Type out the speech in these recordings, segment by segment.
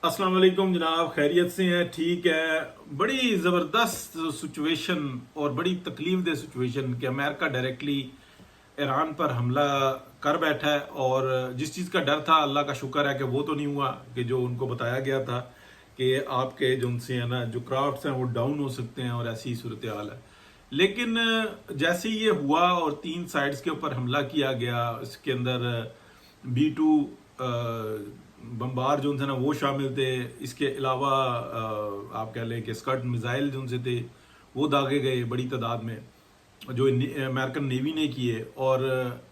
अस्सलाम वालेकुम जनाब, खैरियत से हैं? ठीक है। बड़ी ज़बरदस्त सिचुएशन और बड़ी तकलीफ दह सिचुएशन कि अमेरिका डायरेक्टली ईरान पर हमला कर बैठा है। और जिस चीज़ का डर था, अल्लाह का शुक्र है कि वो तो नहीं हुआ, कि जो उनको बताया गया था कि आपके जो उनसे है ना जो क्राफ्ट्स हैं वो डाउन हो सकते हैं और ऐसी सूरत हाल है। लेकिन जैसे ही ये हुआ और 3 साइड्स के ऊपर हमला किया गया, इसके अंदर B-2 बम्बार जो उनसे ना वो शामिल थे। इसके अलावा आप कह लें कि स्कर्ट मिसाइल जो उनसे थे वो दागे गए बड़ी तादाद में, जो अमेरिकन नेवी ने किए। और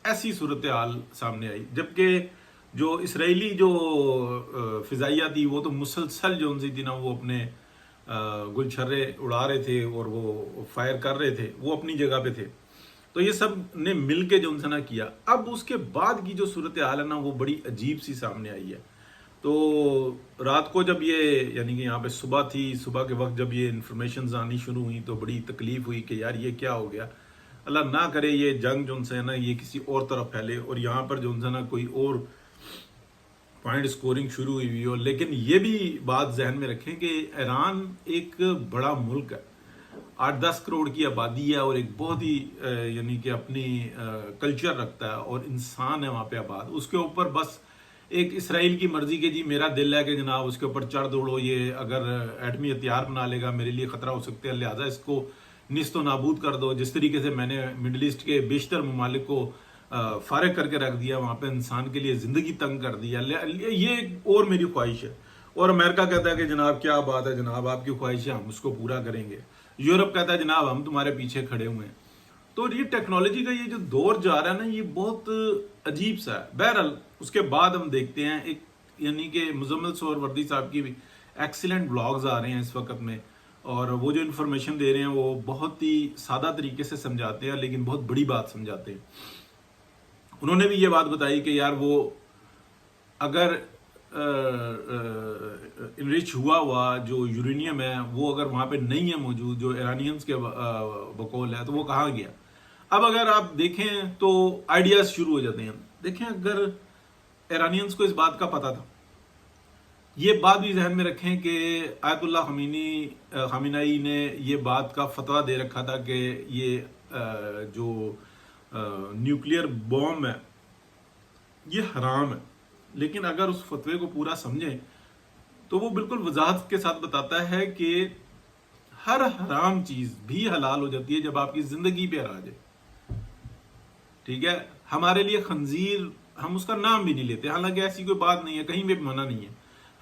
ऐसी सूरत हाल सामने आई, जबकि जो इसराइली जो फ़िज़ाइया थी वो तो मुसलसल जो उनसे थी ना वो अपने गुलछर्रे उड़ा रहे थे और वो फायर कर रहे थे, वो अपनी जगह पे थे। तो ये सब ने मिल के जो उनसे ना किया। अब उसके बाद की जो सूरत हाल है ना वो बड़ी अजीब सी सामने आई है। तो रात को जब ये यानी कि यहाँ पे सुबह थी, सुबह के वक्त जब ये इन्फॉर्मेशन आनी शुरू हुई तो बड़ी तकलीफ हुई कि यार ये क्या हो गया। अल्लाह ना करे ये जंग जो उनसे है ना ये किसी और तरफ फैले और यहाँ पर जो उनसे ना कोई और पॉइंट स्कोरिंग शुरू हुई हो। लेकिन ये भी बात जहन में रखें कि ईरान एक बड़ा मुल्क है, 8-10 करोड़ की आबादी है और एक बहुत ही यानी कि अपनी कल्चर रखता है और इंसान है वहाँ पे आबाद। उसके ऊपर बस एक इसराइल की मर्जी के जी मेरा दिल है कि जनाब उसके ऊपर चढ़ दौड़ो, ये अगर एटमी हथियार बना लेगा मेरे लिए ख़तरा हो सकता है, लिहाजा इसको निस्तो नाबूद कर दो। जिस तरीके से मैंने मिडल ईस्ट के बेशतर ममालिक को फारिग करके रख दिया, वहाँ पे इंसान के लिए ज़िंदगी तंग कर दिया, ये और मेरी ख्वाहिश है। और अमेरिका कहता है कि जनाब क्या बात है जनाब, आपकी ख्वाहिश है, हम उसको पूरा करेंगे। यूरोप कहता है जनाब हम तुम्हारे पीछे खड़े हुए हैं। तो ये टेक्नोलॉजी का ये जो दौर जा रहा है ना ये बहुत अजीब सा है। बहरहाल उसके बाद हम देखते हैं एक यानी कि मुजम्मिल सोहरवर्दी साहब की भी एक्सीलेंट ब्लॉग्स आ रहे हैं इस वक्त में, और वो जो इन्फॉर्मेशन दे रहे हैं वो बहुत ही सादा तरीके से समझाते हैं लेकिन बहुत बड़ी बात समझाते हैं। उन्होंने भी ये बात बताई कि यार वो अगर इनरिच हुआ जो यूरेनियम है वो अगर वहाँ पे नहीं है मौजूद, जो ईरानियंस के बकौल है, तो वो कहाँ गया। अब अगर आप देखें तो आइडियाज शुरू हो जाते हैं। देखें अगर ईरानियंस को इस बात का पता था, ये बात भी जहन में रखें कि आयतुल्लाह खामिनाई ने ये बात का फतवा दे रखा था कि ये जो न्यूक्लियर बॉम्ब है ये हराम है। लेकिन अगर उस फतवे को पूरा समझें तो वो बिल्कुल वजाहत के साथ बताता है कि हर हराम चीज भी हलाल हो जाती है जब आपकी जिंदगी पे आ जाए। ठीक है, हमारे लिए खंजीर हम उसका नाम भी नहीं लेते, हालांकि ऐसी कोई बात नहीं है, कहीं भी मना नहीं है,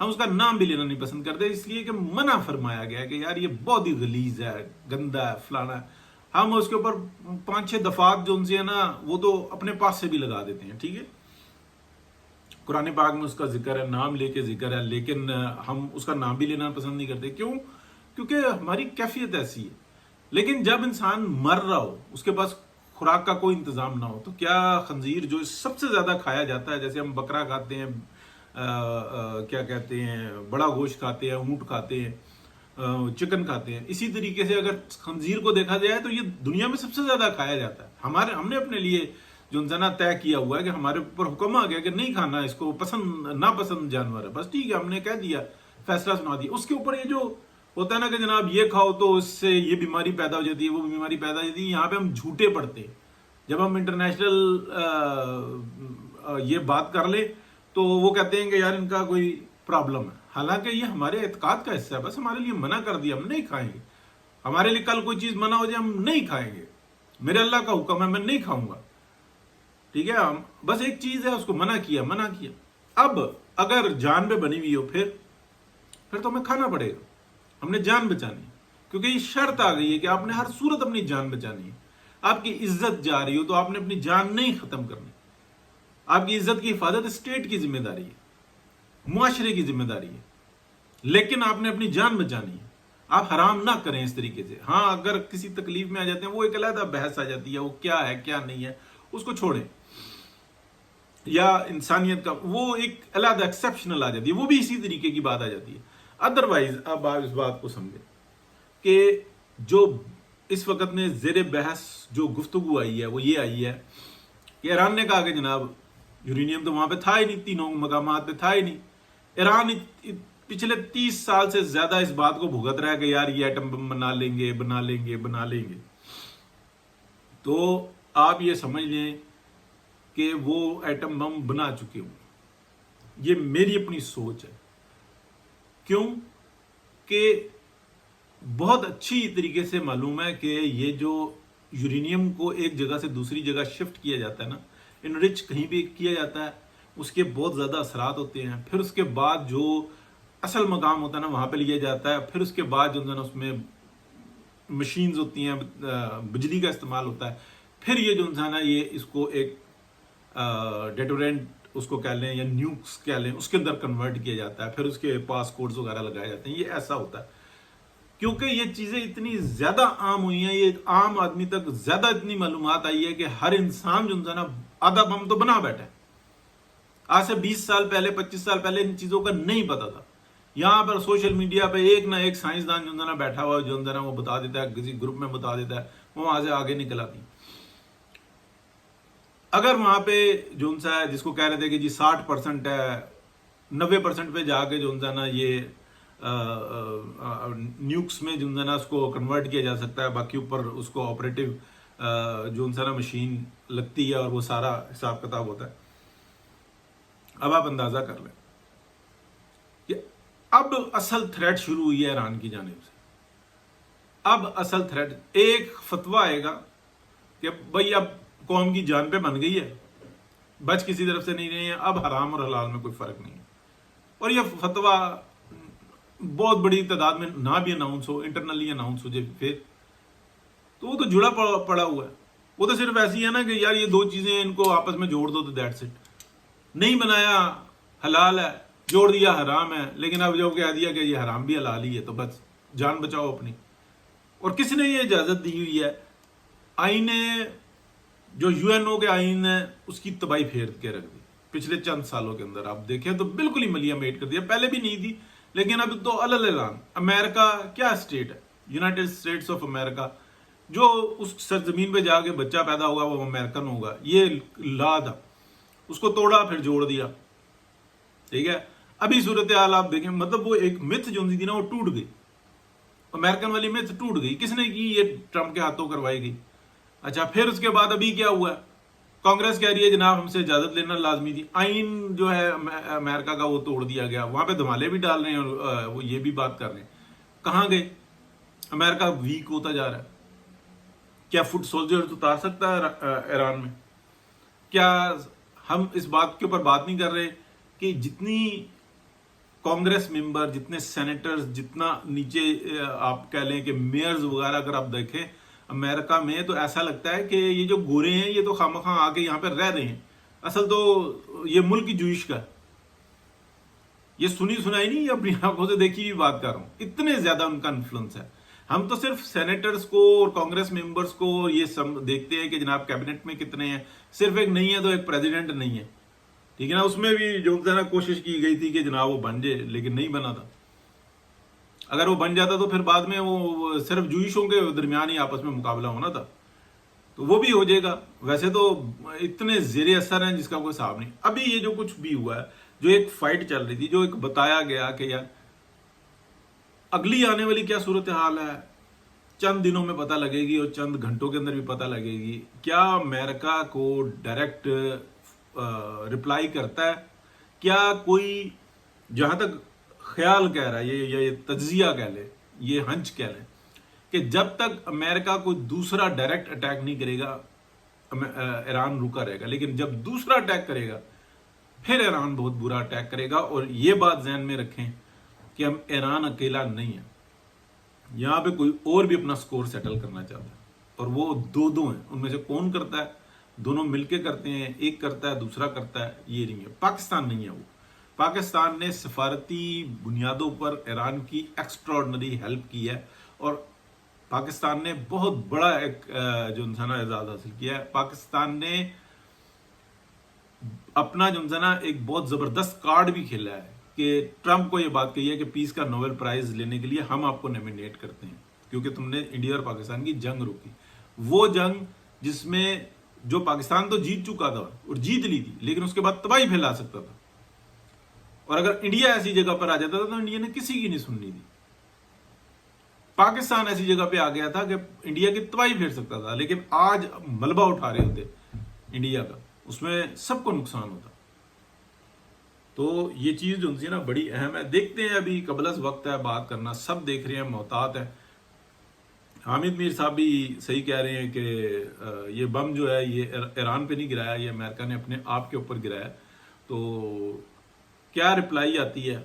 हम उसका नाम भी लेना नहीं पसंद करते, इसलिए कि मना फरमाया गया है कि यार ये बहुत ही गलीज है, गंदा है, फलाना है। हम उसके ऊपर 5-6 दफात जो उनसे है ना वो तो अपने पास से भी लगा देते हैं। ठीक है, कुरान पाक में उसका जिक्र है, नाम लेके जिक्र है, लेकिन हम उसका नाम भी लेना पसंद नहीं करते। क्यों? क्योंकि हमारी कैफियत ऐसी है। लेकिन जब इंसान मर रहा हो, उसके पास खुराक का कोई इंतजाम ना हो, तो क्या खंजीर जो सबसे ज्यादा खाया जाता है, जैसे हम बकरा खाते हैं, क्या कहते हैं, बड़ा गोश्त खाते हैं, ऊंट खाते हैं, चिकन खाते हैं, इसी तरीके से अगर खंजीर को देखा जाए तो ये दुनिया में सबसे ज्यादा खाया जाता है। हमने अपने लिए जो जना तय किया हुआ है कि हमारे ऊपर हुक्म आ गया कि नहीं खाना इसको, पसंद नापसंद जानवर है, बस ठीक है हमने कह दिया, फैसला सुना दिया। उसके ऊपर ये जो होता है ना कि जनाब ये खाओ तो इससे ये बीमारी पैदा हो जाती है, वो बीमारी पैदा हो जाती है, यहाँ पे हम झूठे पड़ते हैं। जब हम इंटरनेशनल ये बात कर ले तो वो कहते हैं कि यार इनका कोई प्रॉब्लम है, हालांकि ये हमारे एतकाद का हिस्सा है। बस हमारे लिए मना कर दिया, हम नहीं खाएंगे। हमारे लिए कल कोई चीज मना हो जाए हम नहीं खाएंगे, मेरे अल्लाह का हुक्म है मैं नहीं खाऊंगा। ठीक है, हम बस एक चीज है उसको मना किया। अब अगर जान पे बनी हुई हो फिर तो हमें खाना पड़ेगा, हमने जान बचानी है, क्योंकि ये शर्त आ गई है कि आपने हर सूरत अपनी जान बचानी है। आपकी इज्जत जा रही हो तो आपने अपनी जान नहीं खत्म करनी। आपकी इज्जत की हिफाजत स्टेट की जिम्मेदारी है, मुआशरे की जिम्मेदारी है, लेकिन आपने अपनी जान बचानी है। आप हराम ना करें इस तरीके से। हाँ, अगर किसी तकलीफ में आ जाते हैं वो एक अलग बहस आ जाती है, वो क्या है क्या नहीं है उसको छोड़ें, या इंसानियत का वो एक अलग एक्सेप्शनल आ जाती है, वो भी इसी तरीके की बात आ जाती है। अदरवाइज अब आप इस बात को समझें कि जो इस वक्त में जेर बहस जो गुफ्तगू आई है वो ये आई है कि ईरान ने कहा कि जनाब यूरेनियम तो वहां पे था ही नहीं, तीनों मकामात पे था ही नहीं। ईरान पिछले 30 साल से ज्यादा इस बात को भुगत रहा है कि यार ये एटम बम बना लेंगे बना लेंगे बना लेंगे, तो आप ये समझ लें कि वो एटम बम बना चुके हों। ये मेरी अपनी सोच है। क्यों कि बहुत अच्छी तरीके से मालूम है कि ये जो यूरेनियम को एक जगह से दूसरी जगह शिफ्ट किया जाता है ना, इनरिच कहीं भी किया जाता है, उसके बहुत ज़्यादा असरात होते हैं। फिर उसके बाद जो असल मकाम होता है ना वहाँ पे लिया जाता है। फिर उसके बाद जो है ना उसमें मशीन्स होती हैं, बिजली का इस्तेमाल होता है। फिर ये जो है ना ये इसको एक डेटोरेंट उसको कह लें या न्यूक्स कह लें, उसके अंदर कन्वर्ट किया जाता है। फिर उसके पास कोड्स वगैरह लगाए जाते हैं। ये ऐसा होता है क्योंकि ये चीज़ें इतनी ज़्यादा आम हुई हैं, ये आम आदमी तक ज़्यादा इतनी मालूमात आई है कि हर इंसान जो है ना आधा बम तो बना बैठा है। आज से 20 साल पहले 25 साल पहले इन चीज़ों का नहीं पता था। यहाँ पर सोशल मीडिया पे एक ना एक साइंसदान जो है ना बैठा हुआ जो है ना वो बता देता है, किसी ग्रुप में बता देता है, वो वहां से आगे निकल आती। अगर वहां पे जो सा जिसको कह रहे थे कि जी 60% है, 90% पे जाके जो है ना ये न्यूक्स में जो है ना उसको कन्वर्ट किया जा सकता है, बाकी ऊपर उसको ऑपरेटिव जो है ना मशीन लगती है और वो सारा हिसाब किताब होता है। अब आप अंदाजा कर लें कि अब असल थ्रेट शुरू हुई है ईरान की जानिब से। अब असल थ्रेट, एक फतवा आएगा कि भाई अब कौम की जान पे बन गई है, बच किसी तरफ से नहीं रही है, अब हराम और हलाल में कोई फर्क नहीं है। और यह फतवा बहुत बड़ी तादाद में ना भी अनाउंस हो, इंटरनली अनाउंस हो जाए फिर तो वो तो जुड़ा पड़ा हुआ है। वो तो सिर्फ ऐसी है ना कि यार ये दो चीजें इनको आपस में जोड़ दो तो दैट्स इट। नहीं बनाया हलाल है, जोड़ दिया हराम है, लेकिन अब जो कह दिया कि ये हराम भी हलाल ही है तो बस जान बचाओ अपनी। और किसने ये इजाजत दी हुई है? आईन जो यूएनओ के आईन है उसकी तबाही फेर के रख दी पिछले चंद सालों के अंदर। आप देखें तो बिल्कुल ही मलिया मेट कर दिया। पहले भी नहीं थी लेकिन अब तो अलग ऐलान। अमेरिका क्या स्टेट है, यूनाइटेड स्टेट्स ऑफ अमेरिका, जो उस सरजमीन पे जाके बच्चा पैदा होगा वो अमेरिकन होगा, ये लॉ था, उसको तोड़ा फिर जोड़ दिया। ठीक है, अभी सूरत हाल आप देखें, मतलब वो एक मिथ जो थी ना वो टूट गई, अमेरिकन वाली मिथ टूट गई। किसने की? ये ट्रंप के हाथों करवाई गई। अच्छा, फिर उसके बाद अभी क्या हुआ? कांग्रेस कह रही है जनाब हमसे इजाजत लेना लाजमी थी। आइन जो है अमेरिका का वो तोड़ दिया गया, वहां पे धमाले भी डाल रहे हैं और वो ये भी बात कर रहे हैं। कहां गए? अमेरिका वीक होता जा रहा है। क्या फुट सोल्जर्स उतार सकता है ईरान में? क्या हम इस बात के ऊपर बात नहीं कर रहे कि जितनी कांग्रेस मेंबर, जितने सेनेटर्स, जितना नीचे आप कह लें कि मेयर्स वगैरह अगर आप देखें अमेरिका में, तो ऐसा लगता है कि ये जो गोरे हैं ये तो खामखा आके यहाँ पे रह रहे हैं। असल तो ये मुल्क ही जूश का, ये सुनी सुनाई नहीं, अपनी आंखों से देखी हुई बात कर रहा हूँ। इतने ज्यादा उनका इन्फ्लुएंस है। हम तो सिर्फ सेनेटर्स को और कांग्रेस मेंबर्स को ये देखते हैं कि जनाब कैबिनेट में कितने हैं, सिर्फ एक नहीं है तो एक प्रेसिडेंट नहीं है। ठीक है ना, उसमें भी जो है कोशिश की गई थी कि जनाब वो बन जाए, लेकिन नहीं बना था। अगर वो बन जाता तो फिर बाद में वो सिर्फ जूइशों के दरमियान ही आपस में मुकाबला होना था, तो वो भी हो जाएगा। वैसे तो इतने जेरे असर हैं जिसका कोई हिसाब नहीं। अभी ये जो कुछ भी हुआ है, जो एक फाइट चल रही थी, जो एक बताया गया कि यार अगली आने वाली क्या सूरत हाल है चंद दिनों में पता लगेगी और चंद घंटों के अंदर भी पता लगेगी। क्या अमेरिका को डायरेक्ट रिप्लाई करता है? क्या कोई, जहां तक ख्याल कह रहा है, ये तज्जिया कह ले, ये हंच कह ले, कि जब तक अमेरिका कोई दूसरा डायरेक्ट अटैक नहीं करेगा ईरान रुका रहेगा, लेकिन जब दूसरा अटैक करेगा फिर ईरान बहुत बुरा अटैक करेगा। और ये बात ध्यान में रखें कि हम ईरान अकेला नहीं है, यहां पे कोई और भी अपना स्कोर सेटल करना चाहता है, और वो दो हैं। उनमें से कौन करता है? दोनों मिलके करते हैं, एक करता है दूसरा करता है, ये नहीं है। पाकिस्तान नहीं है वो। पाकिस्तान ने सफारती बुनियादों पर ईरान की एक्स्ट्राऑर्डिनरी हेल्प की है और पाकिस्तान ने बहुत बड़ा एक जो है ना एजाज हासिल किया है। पाकिस्तान ने अपना जो है ना एक बहुत जबरदस्त कार्ड भी खेला है कि ट्रंप को ये बात कही है कि पीस का नोबेल प्राइज लेने के लिए हम आपको नॉमिनेट करते हैं क्योंकि तुमने इंडिया और पाकिस्तान की जंग रोकी। वो जंग जिसमें जो पाकिस्तान तो जीत चुका था और जीत ली थी, लेकिन उसके बाद तबाही फैला सकता था। اور اگر انڈیا ایسی جگہ پر آ جاتا تھا تو انڈیا نے کسی کی نہیں سننی تھی. پاکستان ایسی جگہ پہ آ گیا تھا کہ انڈیا کی تباہی پھیر سکتا تھا, لیکن آج ملبہ اٹھا رہے ہوتے انڈیا کا, اس میں سب کو نقصان ہوتا. تو یہ چیز جو ہے نا بڑی اہم ہے. دیکھتے ہیں, ابھی قبل از وقت ہے بات کرنا, سب دیکھ رہے ہیں, محتاط ہیں. حامد میر صاحب بھی صحیح کہہ رہے ہیں کہ یہ بم جو ہے یہ ایران پہ نہیں گرایا, یہ امریکہ نے اپنے آپ کے اوپر گرایا. تو کیا رپلائی آتی ہے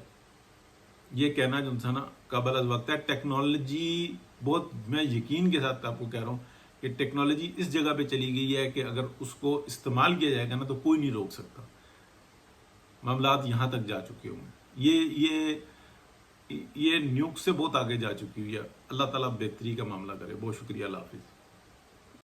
یہ کہنا جو ہے نا قبل از وقت ہے. ٹیکنالوجی بہت, میں یقین کے ساتھ آپ کو کہہ رہا ہوں کہ ٹیکنالوجی اس جگہ پہ چلی گئی ہے کہ اگر اس کو استعمال کیا جائے گا نا تو کوئی نہیں روک سکتا. معاملات یہاں تک جا چکے ہوں, یہ نیوک سے بہت آگے جا چکی ہوئی ہے. اللہ تعالیٰ بہتری کا معاملہ کرے. بہت شکریہ, اللہ حافظ.